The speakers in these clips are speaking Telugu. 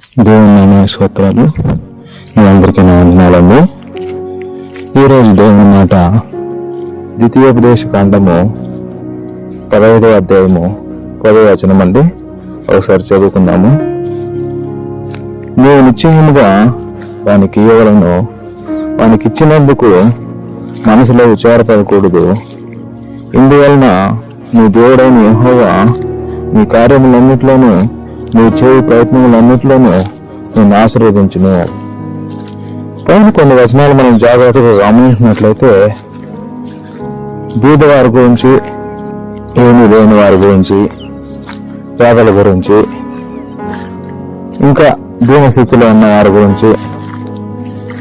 దేవుని నామ స్తోత్రాలు. మీ అందరికీ నా వందనాలండి. ఈరోజు దేవుని మాట ద్వితీయోపదేశ కాండము 15వ అధ్యాయము 10వ వచనం అండి. ఒకసారి చదువుకుందాము. నీవు నిశ్చయముగా వానికి ఇవ్వలను, వానికి ఇచ్చినందుకు మనసులో విచారపడకూడదు. ఇందువలన నీ దేవుడైన యెహోవా నీ కార్యములన్నిటిలోనూ నీ చేయి ప్రయత్నములన్నిటిలోనూ నేను ఆశీర్వదించును. పైన కొన్ని వచనాలు మనం జాగ్రత్తగా గమనించినట్లయితే బీదవారి గురించి, ఏమీ లేని వారి గురించి, పేదల గురించి, ఇంకా దీనస్థితిలో ఉన్న వారి గురించి,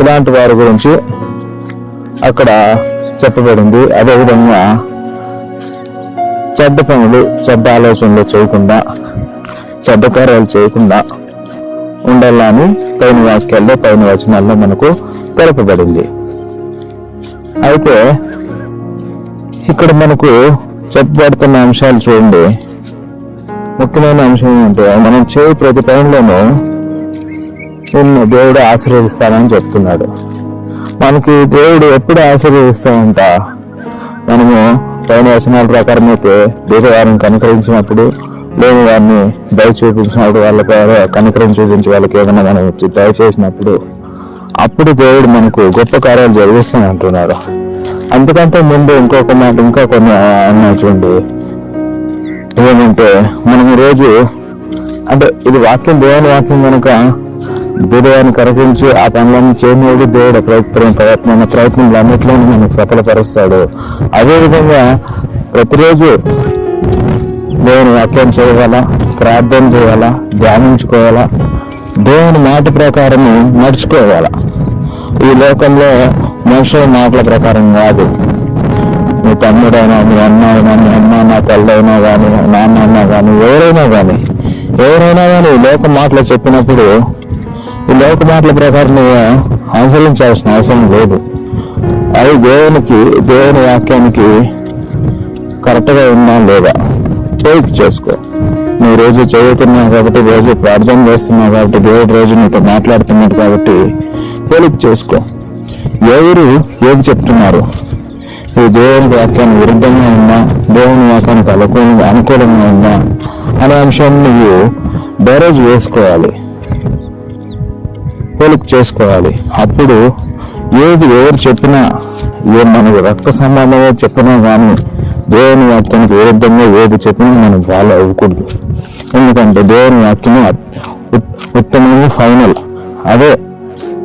ఇలాంటి వారి గురించి అక్కడ చెప్పబడింది. అదేవిధంగా చెడ్డ పనులు, చెడ్డ ఆలోచనలు చేయకుండా, చెడ్డ కార్యాలు చేయకుండా ఉండాలని పైన వాక్యాల్లో, పైన వచనాల్లో మనకు తెలపబడింది. అయితే ఇక్కడ మనకు చెప్పబడుతున్న అంశాలు చూడండి. ముఖ్యమైన అంశం ఏంటంటే, మనం చేయి ప్రతి పనిలోనూ నిన్ను దేవుడు ఆశీర్వదిస్తానని చెప్తున్నాడు. మనకి దేవుడు ఎప్పుడు ఆశీర్వదిస్తామంట? మనము పైన వచనాల ప్రకారం అయితే వారిని కనికరించినప్పుడు, లేని వారిని దయ చూపించినప్పుడు, వాళ్ళకి కనికరం చూపించి వాళ్ళకి ఏమైనా మనం దయ చేసినప్పుడు, అప్పుడు దేవుడు మనకు గొప్ప కార్యాలు జరిగిస్తాను అంటున్నాడు. అందుకంటే ముందు ఇంకొక మాట, ఇంకా కొన్ని అన్నాయి చూడండి. ఏమంటే మనం రోజు అంటే ఇది వాక్యం, దేవుని వాక్యం కనుక బుధవాన్ని కరిగించి ఆ పనులన్నీ చేయనివాడు దేవుడు ప్రయత్నంలో అన్నిట్లోనూ మనకు సఫలపరుస్తాడు. అదేవిధంగా ప్రతిరోజు దేవుని వాక్యం చేయాలా, ప్రార్థన చేయాలా, ధ్యానించుకోవాలా, దేవుని మాట ప్రకారము నడుచుకోవాలా. ఈ లోకంలో మనుషుల మాటల ప్రకారం కాదు. మీ తమ్ముడైనా, మీ అన్న అయినా, మీ అమ్మ నా తల్లి కానీ, నాన్న అన్నా కానీ, ఎవరైనా కానీ ఈ లోక మాటలు చెప్పినప్పుడు ఈ లోక మాటల ప్రకారం నువ్వు అనుసరించాల్సిన అవసరం లేదు. అది దేవుని వాక్యానికి కరెక్ట్గా ఉన్నా లేదా చేసుకో. నువ్వు రోజు చదువుతున్నావు కాబట్టి, రోజు ప్రార్థన చేస్తున్నావు కాబట్టి, దేవుడు రోజు నీతో మాట్లాడుతున్నాడు కాబట్టి తేలిక చేసుకో. ఎవరు ఏది చెప్తున్నారు, ఇది దేవుని వాక్యానికి విరుద్ధంగా ఉందా, దేవుని వాక్యానికి అనుకూలంగా ఉందా అనే అంశాన్ని నువ్వు బేరేజ్ వేసుకోవాలి, తేలిక చేసుకోవాలి. అప్పుడు ఎవరు చెప్పినా, మనకు రక్త సంబంధంగా చెప్పినా కానీ దేవుని వాక్యానికి విరుద్ధంగా ఏది చెప్పినా మనం ఫాలో అవ్వకూడదు. ఎందుకంటే దేవుని వాక్యము ఉత్తమము, ఫైనల్, అదే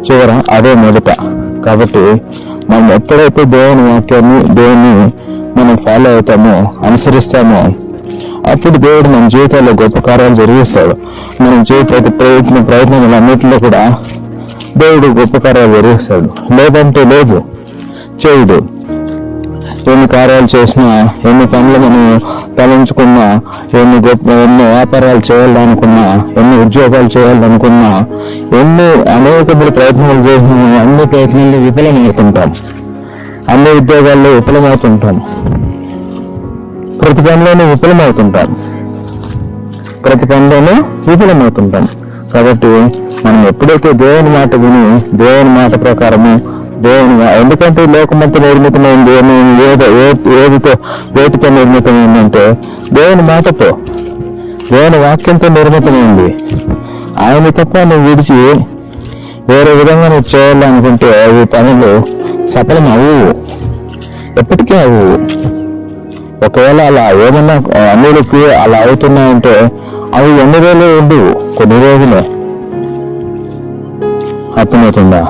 చివర, అదే మొదట. కాబట్టి మనం ఎప్పుడైతే దేవుని వాక్యాన్ని, దేవుని మనం ఫాలో అవుతామో, అనుసరిస్తామో, అప్పుడు దేవుడు మన జీవితాల్లో గొప్ప కార్యాలు జరిగిస్తాడు. మనం చేయ ప్రతి ప్రయత్నములన్నింటిలో కూడా దేవుడు గొప్ప కార్యాలు జరిగిస్తాడు. లేదంటే లేదు, చేయడు. ఎన్ని కార్యాలు చేసినా, ఎన్ని పనులు మనం తలంచుకున్నా, ఎన్ని వ్యాపారాలు చేయాలనుకున్నా, ఎన్ని ఉద్యోగాలు చేయాలనుకున్నా, అనేక ప్రయత్నాలు చేసిన అన్ని ప్రయత్నాల్లో విఫలమవుతుంటాం. అన్ని ఉద్యోగాల్లో విఫలమవుతుంటాం. ప్రతి పనిలోనూ విఫలమవుతుంటాం. కాబట్టి మనం ఎప్పుడైతే దేవుని మాట విని, దేవుని మాట ప్రకారము ఎందుకంటే లోకమంతా నిర్మితమైంది వేటితో నిర్మితమైందంటే దేవుని మాటతో, దేవుని వాక్యంతో నిర్మితమైంది. ఆయన తప్ప నువ్వు విడిచి వేరే విధంగా నువ్వు చేయాలనుకుంటే అవి పనులు సఫలం అవ్వవు, ఎప్పటికీ అవ్వవు. ఒకవేళ అలా ఏమన్నా అన్నిటికి అలా అవుతున్నాయంటే అవి ఎన్ని రోజులు ఉండవు, కొన్ని రోజులే. అర్థమవుతుందా?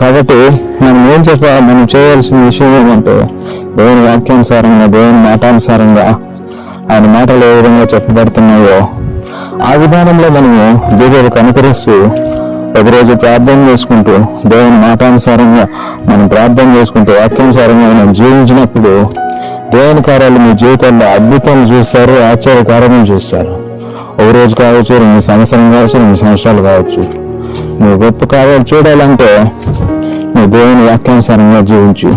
కాబట్టి మనం చేయాల్సిన విషయం ఏమంటే, దేవుని వాక్యానుసారంగా, దేవుని మాటానుసారంగా, ఆయన మాటలు ఏ విధంగా చెప్పబడుతున్నాయో ఆ విధానంలో మనము దేవుడు కనుకరిస్తూ ప్రతిరోజు ప్రార్థన చేసుకుంటూ, దేవుని మాటానుసారంగా మనం ప్రార్థన చేసుకుంటూ, వాక్యానుసారంగా మనం జీవించినప్పుడు దేవుని కార్యాలు మీ జీవితంలో అద్భుతాలు చూస్తారు, ఆశ్చర్య కార్యాలను చూస్తారు. ఒక రోజు కావచ్చు, 2 సంవత్సరం కావచ్చు, 2 సంవత్సరాలు కావచ్చు. నువ్వు గొప్ప కార్యాలు చూడాలంటే నువ్వు దేవుని వాక్యానుసారంగా జీవించు.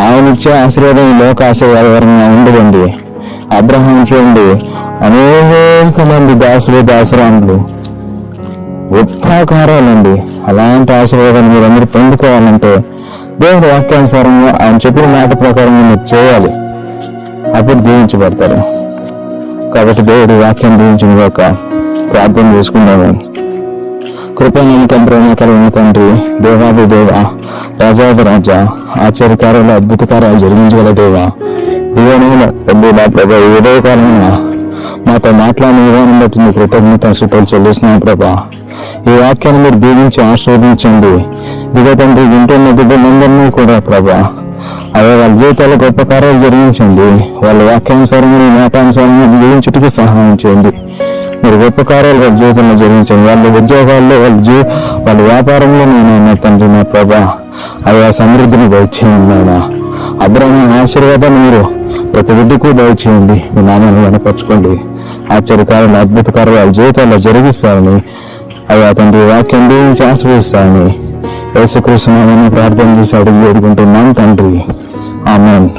ఆయన ఇచ్చే ఆశీర్వాదం లోక ఆశీర్వాదకరంగా ఉండదండి. అబ్రహాం చూడండి, అనేక మంది దాసురాండ్లు గొప్ప కార్యాలండి. అలాంటి ఆశీర్వాదాలు మీరందరూ పొందుకోవాలంటే దేవుడి వాక్యానుసారంగా ఆయన చెప్పిన మాట ప్రకారంగా మీరు చేయాలి. అప్పుడు దీవించబడతారు. కాబట్టి దేవుడి వాక్యం దీవించిన ఒక ప్రార్థన చేసుకుందాము. కృపణికం ప్రేమ కలిగిన తండ్రి, దేవాది దేవ, రాజాది రాజా, ఆశ్చర్యకార్యాలు అద్భుత కార్యాలు జరిగించగల దేవ, దీవెనైన తండ్రి నా ప్రభా, ఈ ఉదయకాలంగా మాతో మాట్లాడిన విధానం బట్టి నీ కృతజ్ఞతాస్తుతులు చెల్లిస్తున్నాం ప్రభా. ఈ వాక్యాన్ని మీరు దీవించి ఆస్వాదించండి. దిగ తండ్రి వింటున్న బిడ్డలందరినీ కూడా ప్రభా అయ్యా వాళ్ళ జీవితాల్లో గొప్ప కార్యాలు జరిగించండి. వాళ్ళ వాక్యానుసారంగా నీ మాటానుసారంగా జీవించుటకు సహాయం చేయండి. మీరు గొప్ప కార్యాలు వాళ్ళ జీవితంలో జరిగించండి. వాళ్ళ ఉద్యోగాల్లో వాళ్ళ వ్యాపారంలో నేను తండ్రి నా ప్రభా అయ్యా సమృద్ధిని దయచేయండి. నాయన అబ్రహ్మ ఆశీర్వాదాన్ని మీరు ప్రతి బిడ్డకు దయచేయండి. మీ నామాన్ని కనపరచుకోండి. ఆశ్చర్యకారులు అద్భుత కార్యాలు వాళ్ళ జీవితాల్లో జరిగిస్తారని అయ్యా తండ్రి వాక్యం దీవించి ఆశీర్వదిస్తారని యేసుక్రీస్తు నామమున ప్రార్థన చేసి అడిగి వేడుకుంటున్నాం తండ్రి. ఆమేన్.